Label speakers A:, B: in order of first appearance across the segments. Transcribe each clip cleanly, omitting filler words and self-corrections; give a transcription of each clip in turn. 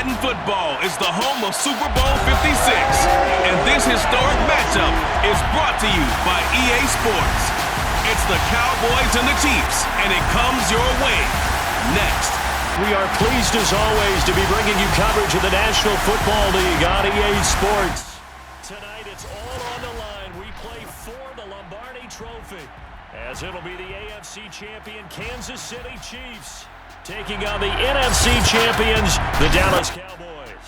A: Madden Football is the home of Super Bowl 56. And this historic matchup is brought to you by EA Sports. It's the Cowboys and the Chiefs, and it comes your way. Next.
B: We are pleased, as always, to be bringing you coverage of the National Football League on EA Sports. Tonight, it's all on the line. We play for the Lombardi Trophy, as it'll be the AFC champion Kansas City Chiefs taking on the NFC champions, the Dallas Cowboys.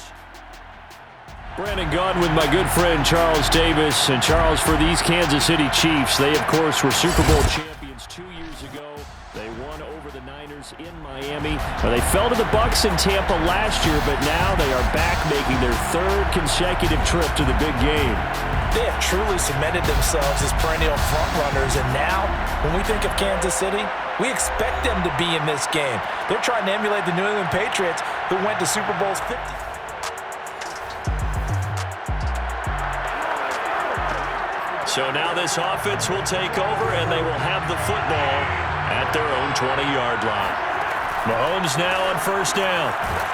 B: Brandon Gaudin with my good friend Charles Davis. And Charles, for these Kansas City Chiefs, they, of course, were Super Bowl champions 2 years ago. They won over the Niners in Miami. They fell to the Bucs in Tampa last year, but now they are back making their third consecutive trip to the big game.
C: They have truly cemented themselves as perennial frontrunners, and now, when we think of Kansas City, we expect them to be in this game. They're trying to emulate the New England Patriots, who went to Super Bowls 50.
B: So now this offense will take over, and they will have the football at their own 20-yard line. Mahomes now on first down.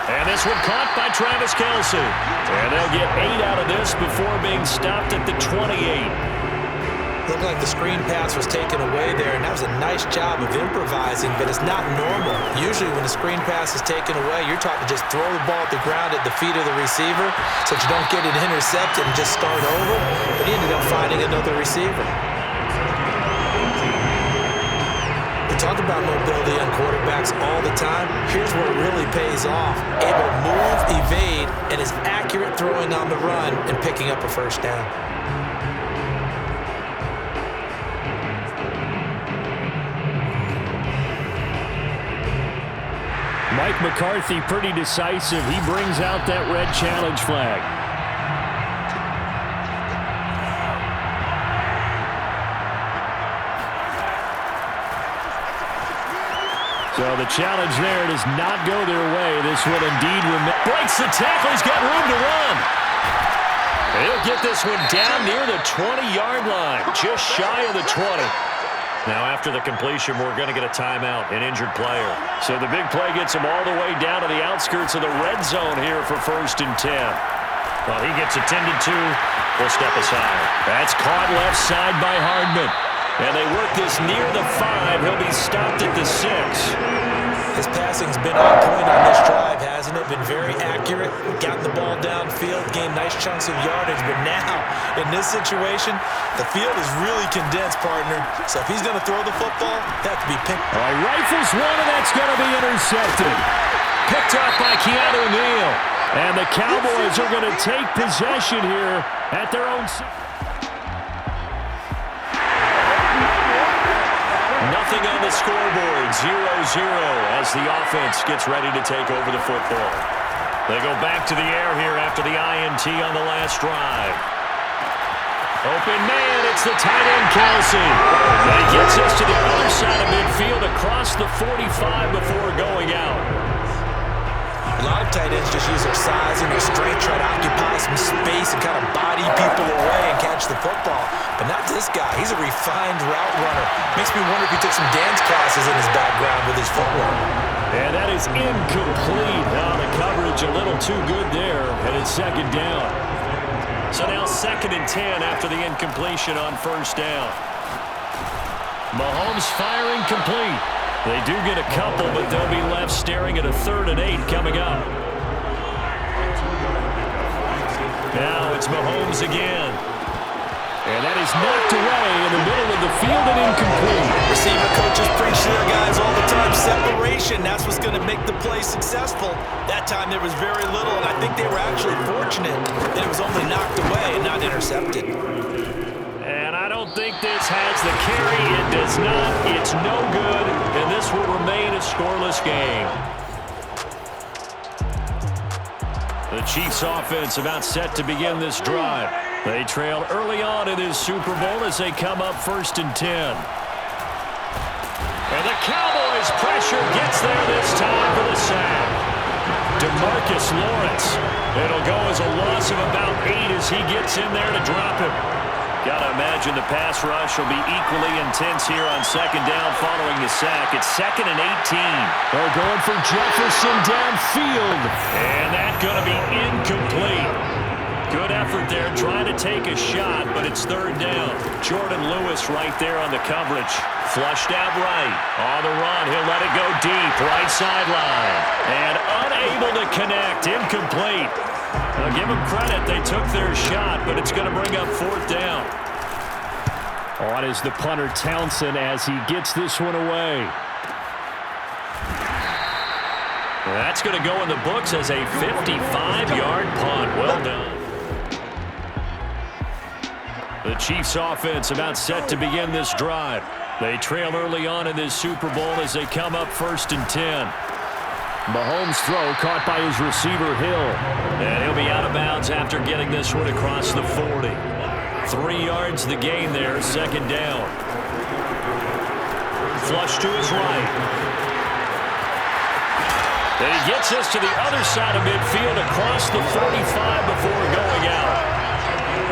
B: And this one caught by Travis Kelce. And they'll get 8 out of this before being stopped at the 28.
C: Looked like the screen pass was taken away there, and that was a nice job of improvising, but it's not normal. Usually when the screen pass is taken away, you're taught to just throw the ball at the ground at the feet of the receiver so that you don't get it intercepted and just start over, but he ended up finding another receiver. We talk about mobility on quarterbacks all the time. Here's where it really pays off. Able to move, evade, and is accurate throwing on the run and picking up a first down.
B: Mike McCarthy pretty decisive. He brings out that red challenge flag. So the challenge there does not go their way. This will indeed breaks the tackle. He's got room to run. He'll get this one down near the 20-yard line, just shy of the 20. Now after the completion, we're going to get a timeout, an injured player. So the big play gets him all the way down to the outskirts of the red zone here for 1st and 10. Well, he gets attended to. We'll step aside. That's caught left side by Hardman. And they work this near the 5. He'll be stopped at the 6.
C: His passing's been on point on this drive, hasn't it? Been very accurate. Gotten the ball downfield, gained nice chunks of yardage. But now, in this situation, the field is really condensed, partner. So if he's going to throw the football, that to be picked.
B: All right, rifles one, and that's going to be intercepted. Picked up by Keanu Neal. And the Cowboys are going to take possession here at their own 6. Nothing on the scoreboard, 0-0 as the offense gets ready to take over the football. They go back to the air here after the INT on the last drive. Open man, it's the tight end Kelce. And he gets us to the other side of midfield across the 45 before going out.
C: A lot of tight ends just use their size and their strength, try to occupy some space and kind of body people away and catch the football. But not this guy. He's a refined route runner. Makes me wonder if he took some dance classes in his background with his footwork.
B: And that is incomplete. Now the coverage a little too good there, and it's 2nd down. So now 2nd and 10 after the incompletion on 1st down. Mahomes firing complete. They do get a couple, but they'll be left staring at a 3rd and 8 coming up. Now it's Mahomes again. And that is knocked away in the middle of the field and incomplete.
C: Receiver coaches preach to their guys all the time. Separation, that's what's going to make the play successful. That time there was very little, and I think they were actually fortunate that it was only knocked away and not intercepted.
B: And I don't think this has the carry. It does not. It's no good, and this will remain a scoreless game. The Chiefs offense about set to begin this drive. They trail early on in this Super Bowl as they come up 1st and 10. And the Cowboys pressure gets there this time for the sack. DeMarcus Lawrence. It'll go as a loss of about 8 as he gets in there to drop him. Got to imagine the pass rush will be equally intense here on second down following the sack. It's 2nd and 18.
D: They're going for Jefferson downfield.
B: And that's going to be incomplete. Good effort there, trying to take a shot, but it's 3rd down. Jordan Lewis right there on the coverage. Flushed out right. On the run, he'll let it go deep. Right sideline. And unable to connect. Incomplete. Now give them credit. They took their shot, but it's going to bring up 4th down.
D: On is the punter Townsend as he gets this one away.
B: That's going to go in the books as a 55-yard punt. Well done. The Chiefs offense about set to begin this drive. They trail early on in this Super Bowl as they come up 1st and 10.
D: Mahomes' throw caught by his receiver Hill.
B: And he'll be out of bounds after getting this one across the 40. 3 yards the gain there, 2nd down. Flush to his right. And he gets us to the other side of midfield across the 45 before going out.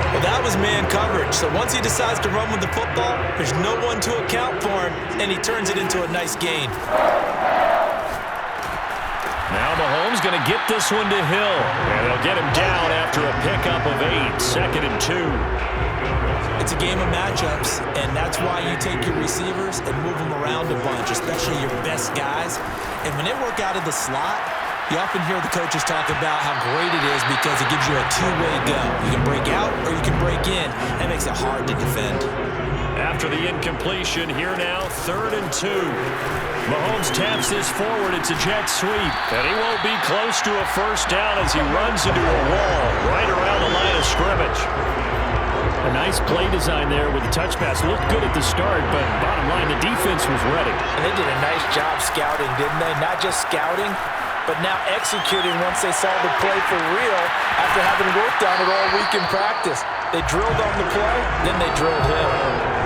C: Well, that was man coverage. So once he decides to run with the football, there's no one to account for him, and he turns it into a nice gain.
B: Now Mahomes going to get this one to Hill. And they'll get him down after a pickup of 8. 2nd and 2.
C: It's a game of matchups, and that's why you take your receivers and move them around a bunch, especially your best guys. And when they work out of the slot, you often hear the coaches talk about how great it is because it gives you a two-way go. You can break out or you can break in. That makes it hard to defend.
B: After the incompletion, here now, 3rd and 2. Mahomes taps this forward. It's a jet sweep. And he won't be close to a 1st down as he runs into a wall right around the line of scrimmage.
D: A nice play design there with the touch pass. Looked good at the start, but bottom line, the defense was ready.
C: And they did a nice job scouting, didn't they? Not just scouting, but now executing once they saw the play for real after having worked on it all week in practice. They drilled on the play, then they drilled him.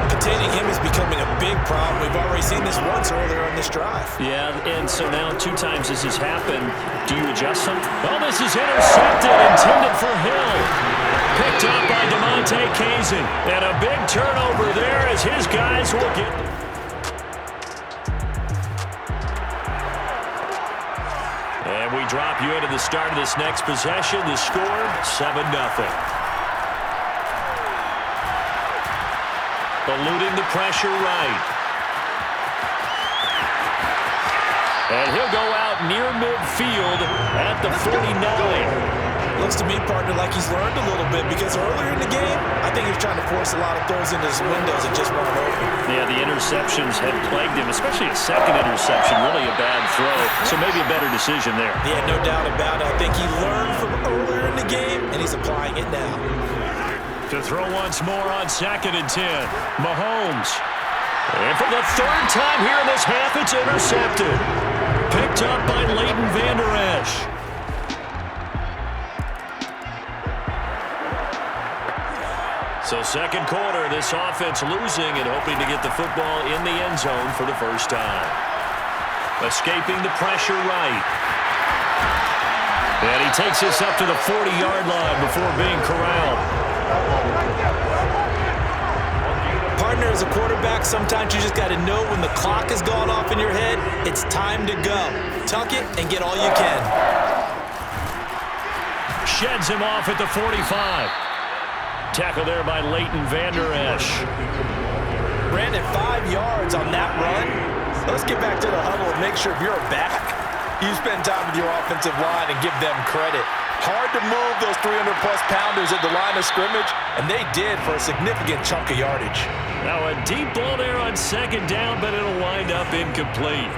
C: Containing him is becoming a big problem. We've already seen this once earlier on this drive.
B: Yeah, and so now 2 times this has happened. Do you adjust them? Well, this is intercepted, intended for Hill. Picked up by DeMonte Kazin. And a big turnover there as his guys will get... And we drop you into the start of this next possession. The score, 7-0. Eluding the pressure right. And he'll go out near midfield at the 49.
C: Looks to me, partner, like he's learned a little bit because earlier in the game, I think he was trying to force a lot of throws into his windows and just weren't open.
B: Yeah, the interceptions had plagued him, especially a second interception, really a bad throw. So maybe a better decision there.
C: Yeah, no doubt about it. I think he learned from earlier in the game, and he's applying it now.
B: To throw once more on 2nd and 10. Mahomes. And for the 3rd time here in this half, it's intercepted. Picked up by Leighton Vander Esch. So 2nd quarter, this offense losing and hoping to get the football in the end zone for the 1st time. Escaping the pressure right. And he takes this up to the 40-yard line before being corralled.
C: Partner, as a quarterback, sometimes you just got to know when the clock has gone off in your head, it's time to go. Tuck it and get all you can.
B: Sheds him off at the 45. Tackle there by Leighton Vander Esch.
C: Brandon, 5 yards on that run. Let's get back to the huddle and make sure if you're a back, you spend time with your offensive line and give them credit. Hard to move those 300-plus pounders at the line of scrimmage, and they did for a significant chunk of yardage.
B: Now a deep ball there on 2nd down, but it'll wind up incomplete.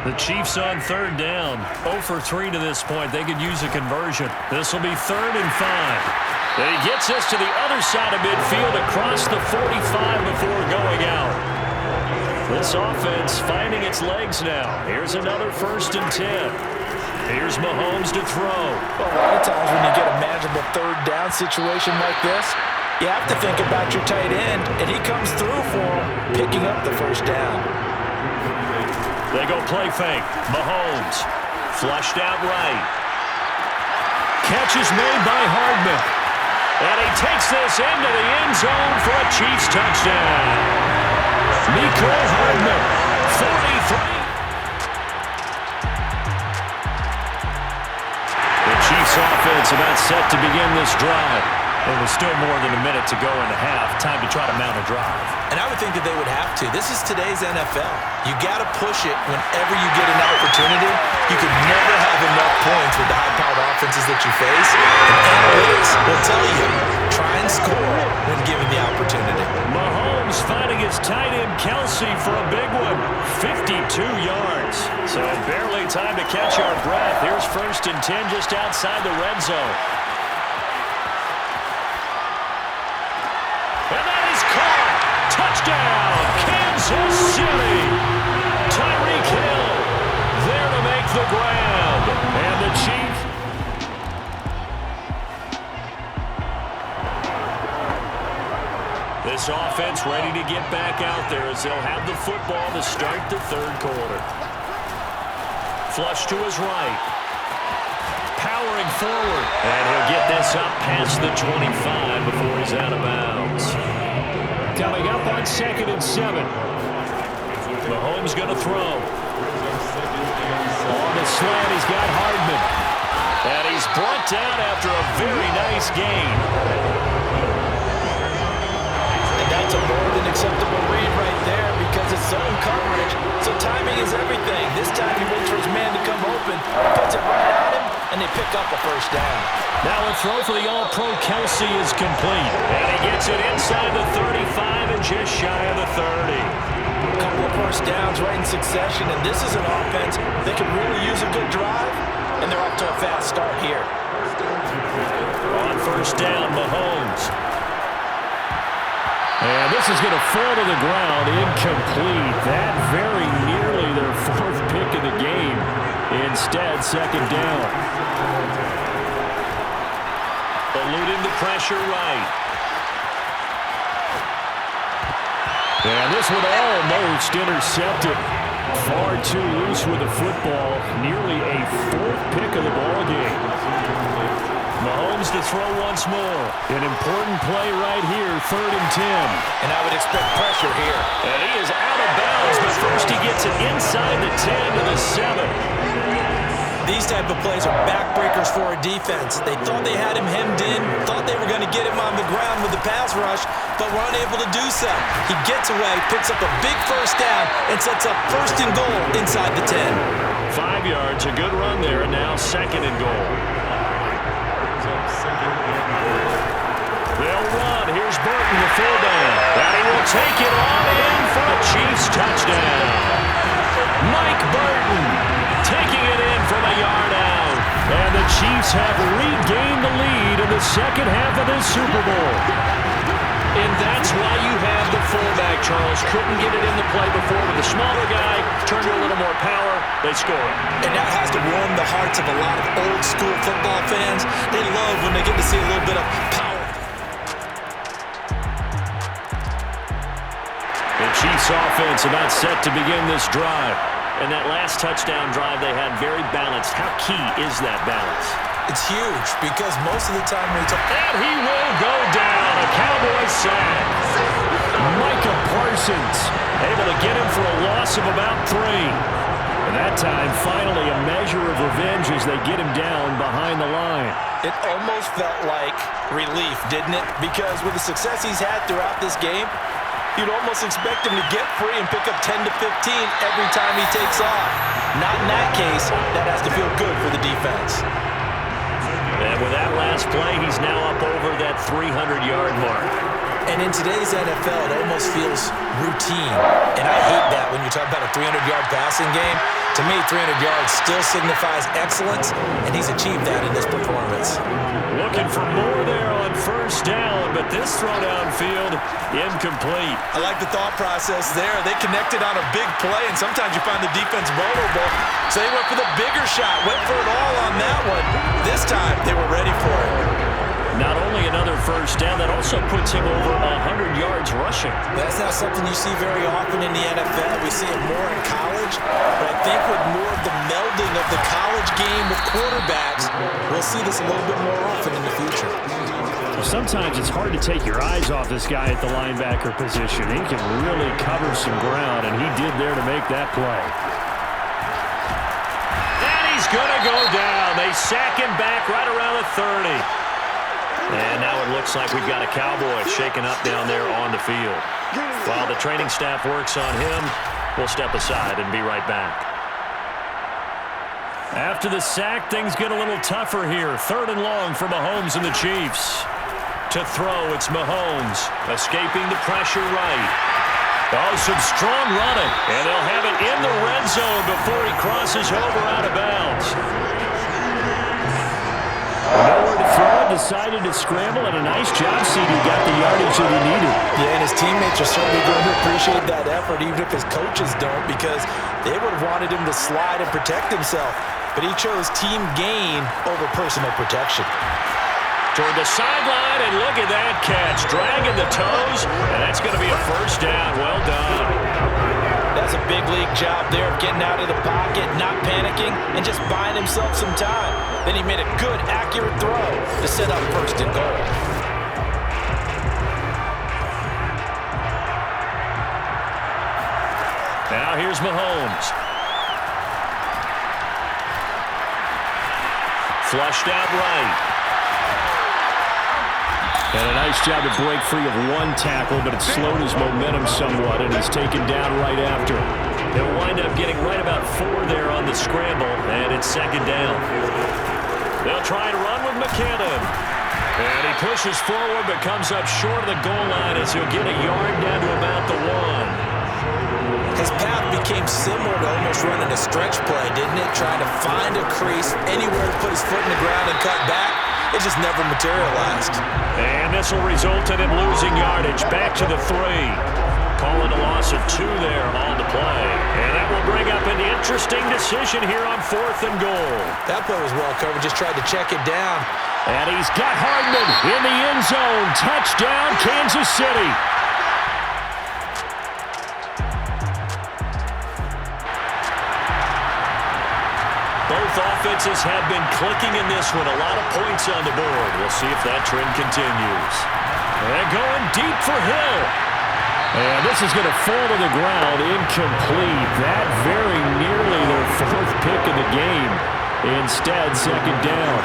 B: The Chiefs on 3rd down. 0 for 3 to this point. They could use a conversion. This will be 3rd and 5. And he gets us to the other side of midfield across the 45 before going out. This offense finding its legs now. Here's another 1st and 10. Here's Mahomes to throw.
C: Well, a lot of times when you get a manageable 3rd down situation like this, you have to think about your tight end, and he comes through for him, picking up the 1st down.
B: They go play fake. Mahomes flushed out right. Catch is made by Hardman. And he takes this into the end zone for a Chiefs touchdown. Mecole Hardman, 43. The Chiefs offense about set to begin this drive. And with still more than a minute to go in the half, time to try to mount a drive.
C: And I would think that they would have to. This is today's NFL. You got to push it whenever you get an opportunity. You can never have enough points with the high-powered offenses that you face. And analytics will tell you, try and score when given the opportunity.
B: Mahomes finding his tight end Kelsey for a big one. 52 yards. So barely time to catch our breath. Here's 1st and 10 just outside the red zone. And that is caught. Touchdown, Kansas City. Tyreek Hill there to make the grab. And the Chiefs. This offense ready to get back out there as they'll have the football to start the 3rd quarter. Flush to his right. Powering forward. And he'll get this up past the 25 before he's out of bounds. Coming up on 2nd and 7. Mahomes going to throw. On the slant, he's got Hardman. And he's brought down after a very nice gain.
C: And that's a more than acceptable read right there because it's zone coverage. So timing is everything. This time he waits for his man to come open, puts it right at him, and they pick up a 1st down.
B: Now a throw for the All-Pro Kelsey is complete. And he gets it inside the 35 and just shy of the 30.
C: A couple of 1st downs right in succession, and this is an offense that can really use a good drive, and they're off to a fast start here.
B: On 1st down, Mahomes. And this is going to fall to the ground, incomplete. That very nearly their 4th pick of the game. Instead, 2nd down. Eluding the pressure right. And this one almost intercepted. Far too loose with the football. Nearly a 4th pick of the ball game. Mahomes to throw once more. An important play right here, 3rd and 10.
C: And I would expect pressure here.
B: And he is out of bounds, but first he gets it inside the 10 to the 7.
C: These type of plays are backbreakers for a defense. They thought they had him hemmed in, thought they were going to get him on the ground with the pass rush, but were unable to do so. He gets away, picks up a big 1st down, and sets up 1st and goal inside the 10.
B: 5 yards, a good run there, and now 2nd and goal. They'll run. Here's Burton, the fullback. And he will take it on in for a Chiefs touchdown. Mike Burton taking it in from a yard out. And the Chiefs have regained the lead in the 2nd half of this Super Bowl. And that's why you have the fullback, Charles. Couldn't get it in the play before with the smaller guy. Turned to a little more power. They score.
C: And that has to warm the hearts of a lot of old-school football fans. They love when they get to see a little bit of power.
B: The Chiefs offense about set to begin this drive. And that last touchdown drive they had very balanced. How key is that balance?
C: It's huge because most of the time we talk.
B: And he will go down. A Cowboy sack. Micah Parsons able to get him for a loss of about 3. And that time, finally, a measure of revenge as they get him down behind the line.
C: It almost felt like relief, didn't it? Because with the success he's had throughout this game, you'd almost expect him to get free and pick up 10 to 15 every time he takes off. Not in that case. That has to feel good for the defense.
B: And with that last play, he's now up over that 300-yard mark.
C: And in today's NFL, it almost feels routine. And I hate that when you talk about a 300-yard passing game. To me, 300 yards still signifies excellence, and he's achieved that in this performance.
B: Looking for more there on 1st down, but this throw downfield, incomplete.
C: I like the thought process there. They connected on a big play, and sometimes you find the defense vulnerable. So they went for the bigger shot, went for it all on that one. This time, they were ready for it.
B: Not only another 1st down, that also puts him over 100 yards rushing.
C: That's not something you see very often in the NFL. We see it more in college, but I think with more of the melding of the college game with quarterbacks, we'll see this a little bit more often in the future.
D: Sometimes it's hard to take your eyes off this guy at the linebacker position. He can really cover some ground, and he did there to make that play.
B: And he's going to go down. They sack him back right around the 30. And now it looks like we've got a Cowboy shaken up down there on the field. While the training staff works on him, we'll step aside and be right back.
D: After the sack, things get a little tougher here. 3rd and long for Mahomes and the Chiefs. To throw, it's Mahomes, escaping the pressure right. Oh, some strong running, and they'll have it in the red zone before he crosses over out of bounds. Nowhere to throw it, decided to scramble, and a nice job, CD got the yardage that he needed.
C: Yeah, and his teammates are certainly going to appreciate that effort, even if his coaches don't, because they would have wanted him to slide and protect himself. But he chose team gain over personal protection.
B: Toward the sideline, and look at that catch. Dragging the toes, and that's going to be a first down. Well done.
C: That's a big league job there of getting out of the pocket, not panicking, and just buying himself some time. Then he made a good, accurate throw to set up 1st and goal.
B: Now here's Mahomes. Flushed out right.
D: And a nice job to break free of one tackle, but it slowed his momentum somewhat, and he's taken down right after.
B: They'll wind up getting right about 4 there on the scramble, and it's 2nd down. They'll try and run with McKinnon. And he pushes forward, but comes up short of the goal line as he'll get a yard down to about the 1.
C: His path became similar to almost running a stretch play, didn't it? Trying to find a crease, anywhere to put his foot in the ground and cut back. It just never materialized.
B: And this will result in him losing yardage back to the 3. Calling a loss of 2 there on the play. And that will bring up an interesting decision here on 4th and goal.
C: That play was well covered, just tried to check it down.
B: And he's got Hardman in the end zone. Touchdown, Kansas City. Both offenses have been clicking in this one. A lot of points on the board. We'll see if that trend continues. And going deep for Hill.
D: And this is going to fall to the ground incomplete. That very nearly their 4th pick of the game. Instead, 2nd down.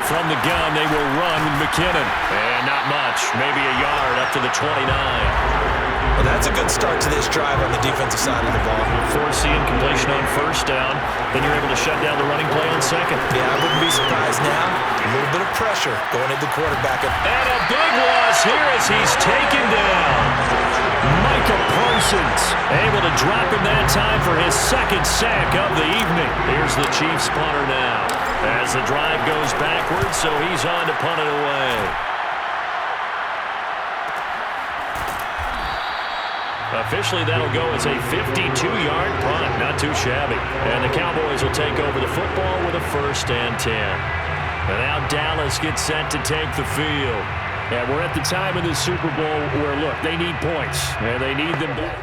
B: From the gun, they will run with McKinnon. And not much. Maybe a yard up to the 29.
C: Well, that's a good start to this drive on the defensive side of the ball.
B: Forcing completion on 1st down. Then you're able to shut down the running play on 2nd.
C: Yeah, I wouldn't be surprised now. A little bit of pressure going at the quarterback.
B: And a big loss here as he's taken down. Micah Parsons able to drop him that time for his 2nd sack of the evening. Here's the Chiefs punter now. As the drive goes backwards, so he's on to punt it away. Officially, that'll go as a 52-yard punt. Not too shabby. And the Cowboys will take over the football with a 1st and 10. And now Dallas gets set to take the field.
D: And we're at the time in the Super Bowl where, look, they need points. And they need them back.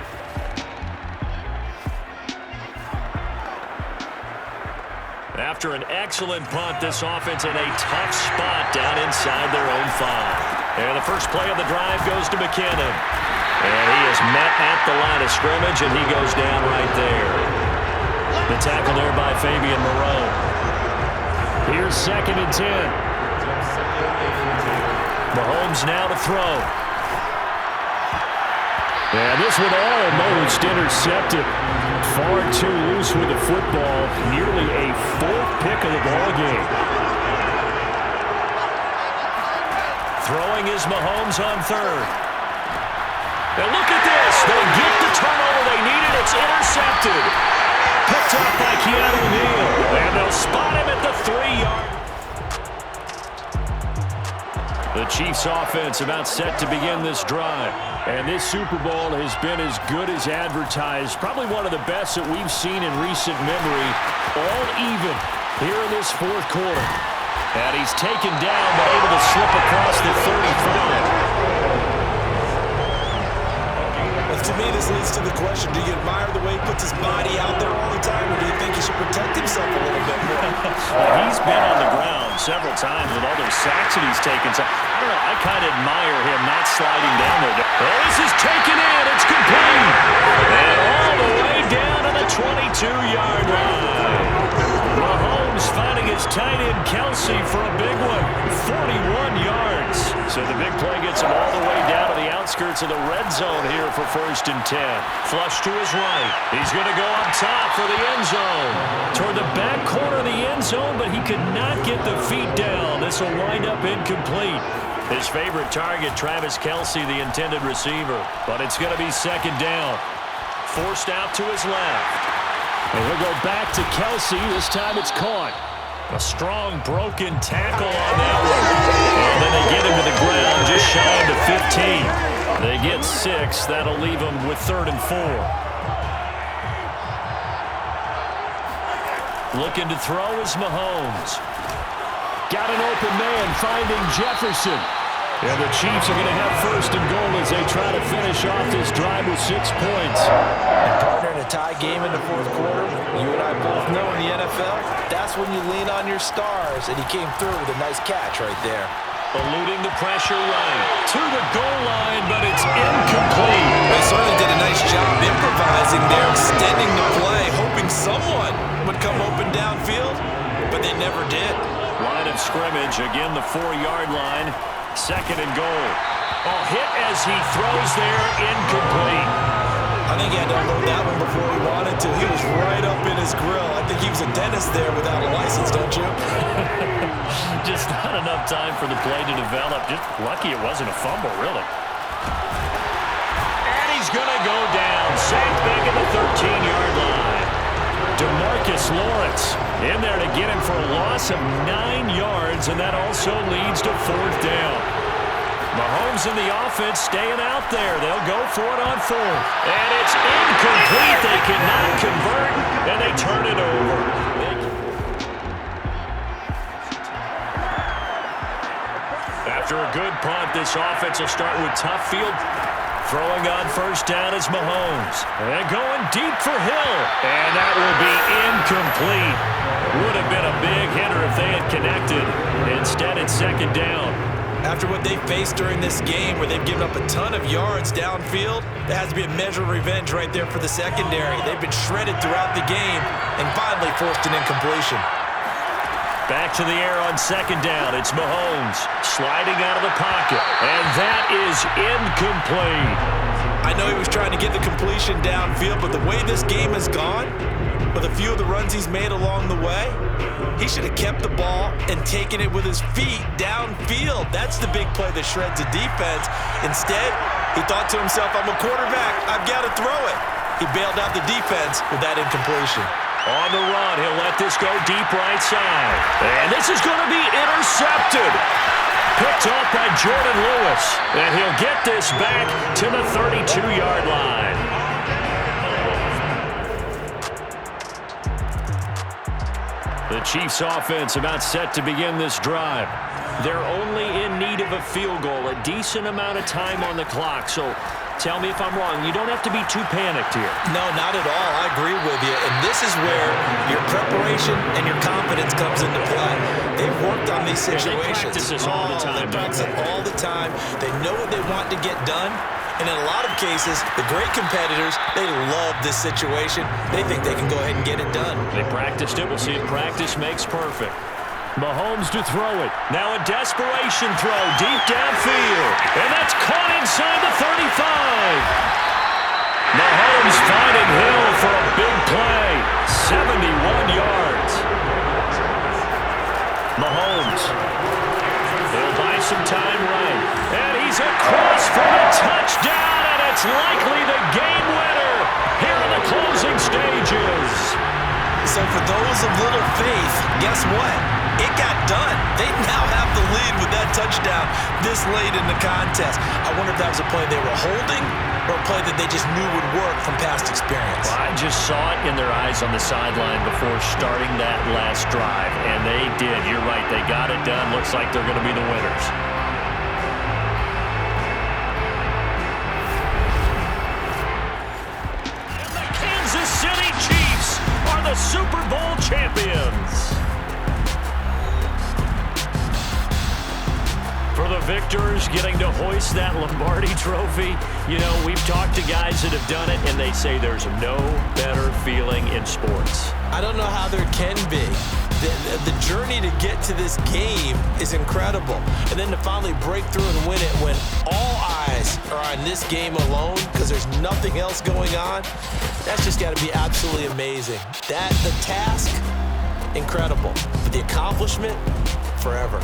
B: After an excellent punt, this offense in a tough spot down inside their own 5. And the first play of the drive goes to McKinnon. And he is met at the line of scrimmage, and he goes down right there. The tackle there by Fabian Moreau.
D: Here's 2nd and 10.
B: Mahomes now to throw.
D: And this one almost intercepted. Far too loose with the football. Nearly a 4th pick of the ball game.
B: Throwing is Mahomes on 3rd. Now look at this. They get the turnover they needed. It's intercepted. Picked up by Keanu Neal. And they'll spot him at the 3-yard.
D: The Chiefs offense about set to begin this drive. And this Super Bowl has been as good as advertised. Probably one of the best that we've seen in recent memory. All even here in this 4th quarter. And he's taken down but able to slip across the 35.
C: With To me, this leads to the question, do you admire the way he puts his body out there all the time, or do you think he should protect himself a little bit more?
B: Well, he's been on the ground several times with all those sacks that he's taken. So, I don't know, I kind of admire him not sliding down there. Oh, this is taken in. It's complete. And all the way down to the 22-yard line. Mahomes finding his tight end Kelsey for a big one. 41 yards. So the big play gets him all the way down to the outskirts of the red zone here for 1st and 10. Flush to his right. He's going to go up top for the end zone. Toward the back corner of the end zone, but he could not get the feet down. This will wind up incomplete. His favorite target, Travis Kelsey, the intended receiver. But it's going to be 2nd down. Forced out to his left. And he'll go back to Kelsey. This time it's caught. A strong broken tackle on that one. And then they get him to the ground just shy of the 15. They get 6. That'll leave them with 3rd and 4. Looking to throw is Mahomes. Got an open man finding Jefferson. And the Chiefs are going to have 1st and goal as they try to finish off this drive with 6 points.
C: And partner, in a tie game in the 4th quarter, you and I both know in the NFL, that's when you lean on your stars, and he came through with a nice catch right there.
B: Eluding the pressure right to the goal line, but it's incomplete.
C: They certainly did a nice job improvising there, extending the play, hoping someone would come open downfield, but they never did.
B: Line of scrimmage, again the 4-yard line. 2nd and goal. Oh, hit as he throws there, incomplete.
C: I think he had to unload that one before he wanted to. He was right up in his grill. I think he was a dentist there without a license, don't you?
B: Just not enough time for the play to develop. Just lucky it wasn't a fumble, really. And he's going to go down. Sacked back at the 13-yard line. DeMarcus Lawrence in there to get him for a loss of 9 yards, and that also leads to 4th down. Mahomes and the offense staying out there. They'll go for it on 4th. And it's incomplete. They cannot convert, and they turn it over. After a good punt, this offense will start with tough field. Throwing on 1st down is Mahomes. And going deep for Hill. And that will be incomplete. Would have been a big hitter if they had connected. Instead, it's 2nd down.
C: After what they faced during this game where they've given up a ton of yards downfield, there has to be a measure of revenge right there for the secondary. They've been shredded throughout the game and finally forced an incompletion.
B: Back to the air on 2nd down. It's Mahomes sliding out of the pocket. And that is incomplete.
C: I know he was trying to get the completion downfield, but the way this game has gone, with a few of the runs he's made along the way, he should have kept the ball and taken it with his feet downfield. That's the big play that shreds a defense. Instead, he thought to himself, I'm a quarterback. I've got to throw it. He bailed out the defense with that incompletion.
B: On the run, he'll let this go deep right side. And this is going to be intercepted. Picked off by Jordan Lewis. And he'll get this back to the 32-yard line. The Chiefs offense about set to begin this drive. They're only in need of a field goal, a decent amount of time on the clock. So tell me if I'm wrong. You don't have to be too panicked here.
C: No, not at all. I agree with you. And this is where your preparation and your confidence comes into play. They've worked on these situations.
B: They practice this all the time.
C: They practice it all the time. They know what they want to get done. And in a lot of cases, the great competitors, they love this situation. They think they can go ahead and get it done.
B: They practiced it. We'll see if practice makes perfect. Mahomes to throw it. Now a desperation throw deep downfield. And that's caught inside the 35. Mahomes finding Hill for a big play. 71 yards. Mahomes. He'll buy some time right. And he's across for a touchdown. And it's likely the game winner here in the closing stages.
C: So for those of little faith, guess what? It got done. They now have the lead with that touchdown this late in the contest. I wonder if that was a play they were holding or a play that they just knew would work from past experience.
B: Well, I just saw it in their eyes on the sideline before starting that last drive, and they did. You're right. They got it done. Looks like they're going to be the winners. the Super Bowl champions. For the victors, getting to hoist that Lombardi trophy, you know, we've talked to guys that have done it, and they say there's no better feeling in sports.
C: I don't know how there can be. The journey to get to this game is incredible. And then to finally break through and win it when all eyes are on this game alone because there's nothing else going on, that's just got to be absolutely amazing. The task, incredible. But the accomplishment, forever.